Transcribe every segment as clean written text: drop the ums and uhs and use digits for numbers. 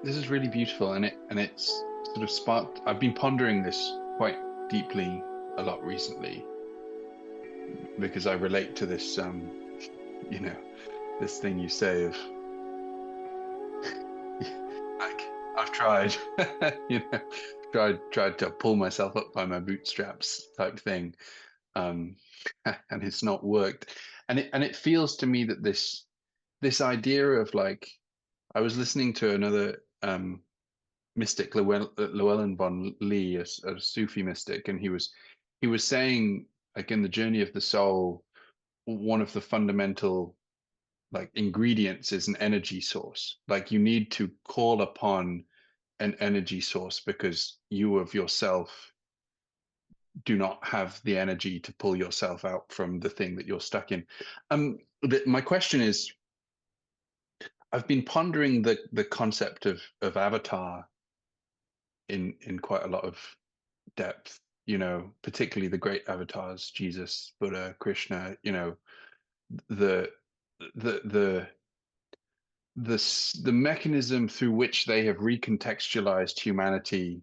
this is really beautiful, and it's sort of sparked. I've been pondering this quite deeply a lot recently because I relate to this, you know, this thing you say of like I've tried, you know, tried to pull myself up by my bootstraps type thing, um, and it's not worked. And it feels to me that this idea of like I was listening to another mystic, Llewellyn von Lee, a Sufi mystic, and he was saying like in the journey of the soul, one of the fundamental like ingredients is an energy source. Like you need to call upon an energy source because you of yourself do not have the energy to pull yourself out from the thing that you're stuck in. My question is, I've been pondering the concept of avatar in quite a lot of depth, particularly the great avatars, Jesus, Buddha, Krishna, the the the the mechanism through which they have recontextualized humanity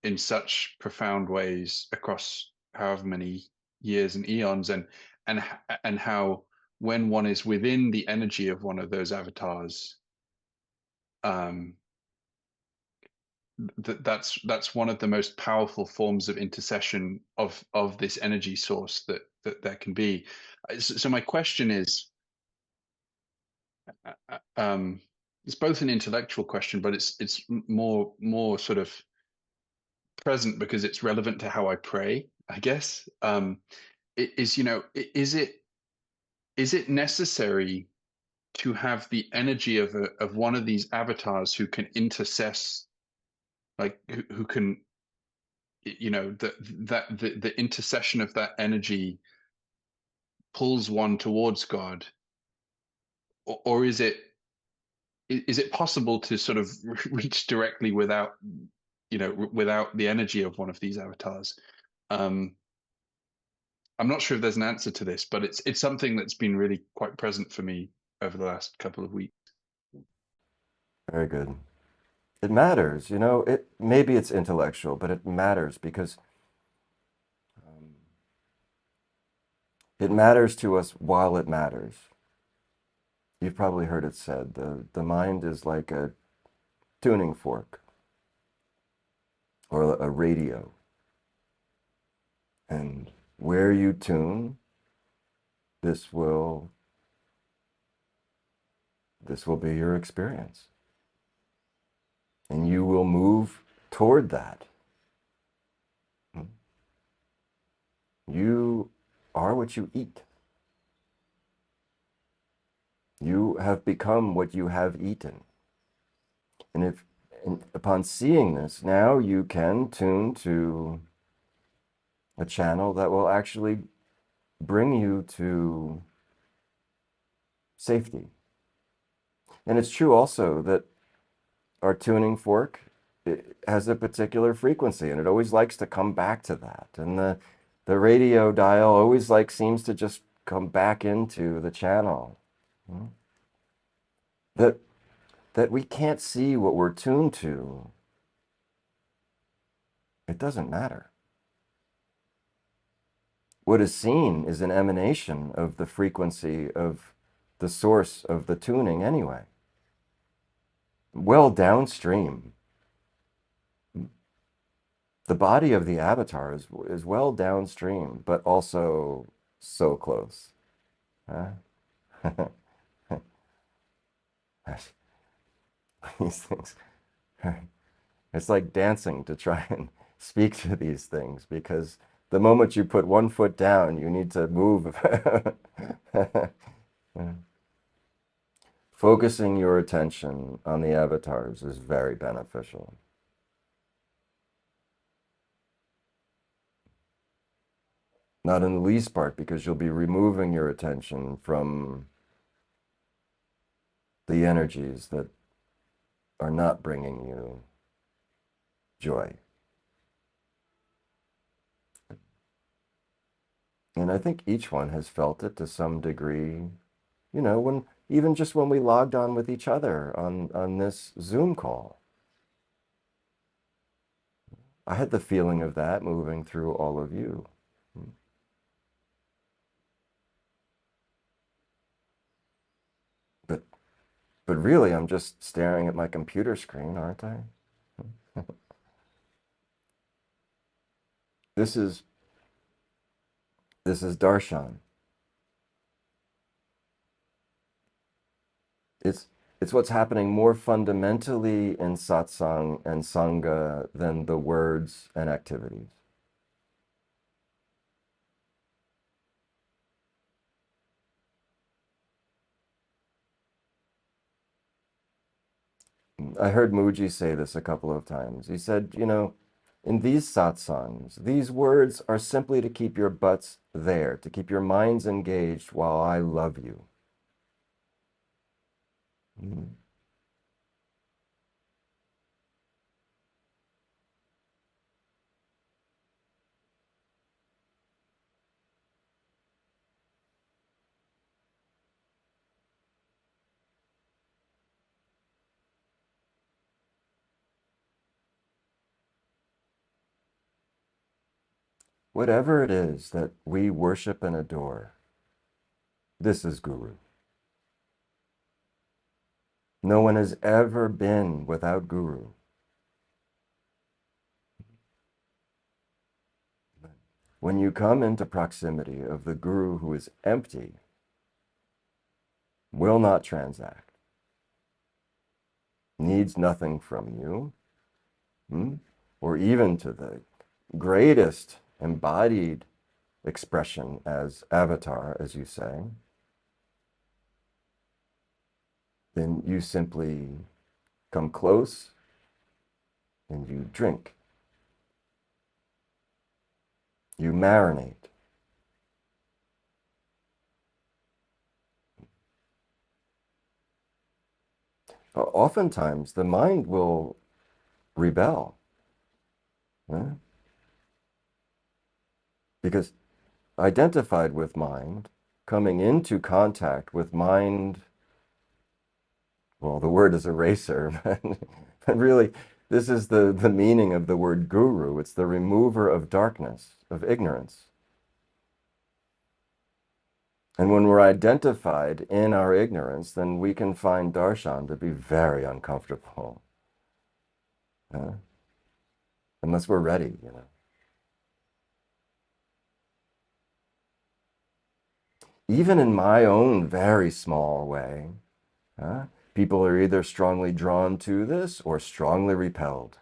in such profound ways across however many years and eons, and and how when one is within the energy of one of those avatars, um that's one of the most powerful forms of intercession of this energy source that there can be. So my question is, it's both an intellectual question, but it's more sort of present because it's relevant to how I pray, I guess. It is, is it necessary to have the energy of one of these avatars who can intercess, like who can, the intercession of that energy pulls one towards God, or is it possible to sort of reach directly without, without the energy of one of these avatars? um I'm not sure if there's an answer to this, but it's something that's been really quite present for me over the last couple of weeks. Very good. It matters, maybe it's intellectual, but it matters because um, it matters to us while it matters. You've probably heard it said, the mind is like a tuning fork or a radio. And where you tune, this will this will be your experience. And you will move toward that. You are what you eat. You have become what you have eaten. And upon seeing this, now you can tune to a channel that will actually bring you to safety. And it's true also that our tuning fork, it has a particular frequency, and it always likes to come back to that. And the radio dial always seems to just come back into the channel. That that we can't see what we're tuned to, it doesn't matter. What is seen is an emanation of the frequency of the source of the tuning anyway. Well downstream. The body of the avatar is well downstream, but also so close. Huh? These things, it's like dancing to try and speak to these things, because the moment you put one foot down, you need to move. Focusing your attention on the avatars is very beneficial. Not in the least part, because you'll be removing your attention from the energies that are not bringing you joy. And I think each one has felt it to some degree, when even just when we logged on with each other on this Zoom call. I had the feeling of that moving through all of you. But but really, I'm just staring at my computer screen, aren't I? This is darshan. It's it's what's happening more fundamentally in satsang and sangha than the words and activities. I heard Muji say this a couple of times. He said, in these satsangs, these words are simply to keep your butts there, to keep your minds engaged while I love you. Mm. Whatever it is that we worship and adore, this is Guru. No one has ever been without Guru. When you come into proximity of the Guru who is empty, will not transact, needs nothing from you, or even to the greatest embodied expression as avatar, as you say, then you simply come close and you drink. You marinate. Oftentimes, the mind will rebel. Because identified with mind, coming into contact with mind, well, the word is eraser, but really, this is the meaning of the word guru. It's the remover of darkness, of ignorance. And when we're identified in our ignorance, then we can find darshan to be very uncomfortable. Unless we're ready, Even in my own very small way, people are either strongly drawn to this or strongly repelled.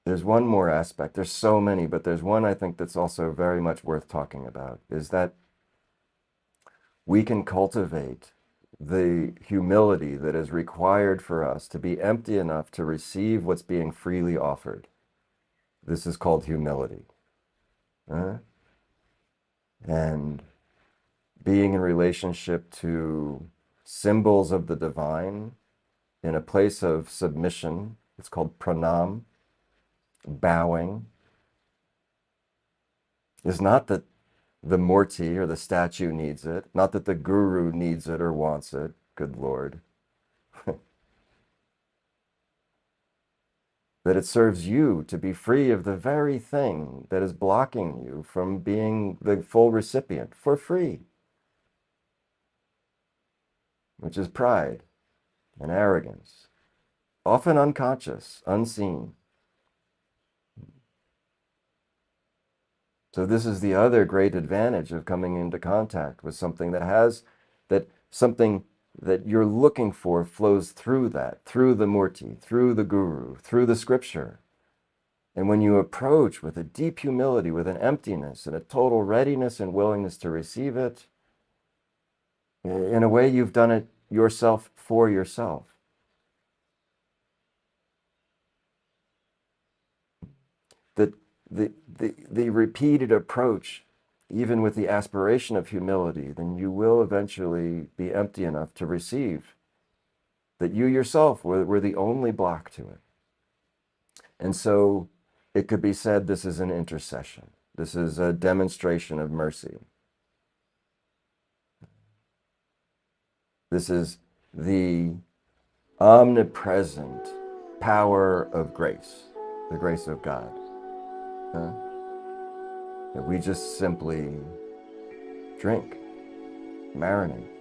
There's one more aspect. There's so many, but there's one I think that's also very much worth talking about, is that we can cultivate the humility that is required for us to be empty enough to receive what's being freely offered. This is called humility. And being in relationship to symbols of the divine in a place of submission, it's called pranam, bowing, is not that the murti or the statue needs it, not that the guru needs it or wants it, good Lord. That it serves you to be free of the very thing that is blocking you from being the full recipient for free, which is pride and arrogance, often unconscious, unseen. So this is the other great advantage of coming into contact with something that something that you're looking for flows through that, through the murti, through the guru, through the scripture. And when you approach with a deep humility, with an emptiness and a total readiness and willingness to receive it, in a way you've done it yourself for yourself. That the repeated approach, even with the aspiration of humility, then you will eventually be empty enough to receive that you yourself were the only block to it. And so it could be said this is an intercession. This is a demonstration of mercy. This is the omnipresent power of grace, the grace of God. That we just simply drink, marinate,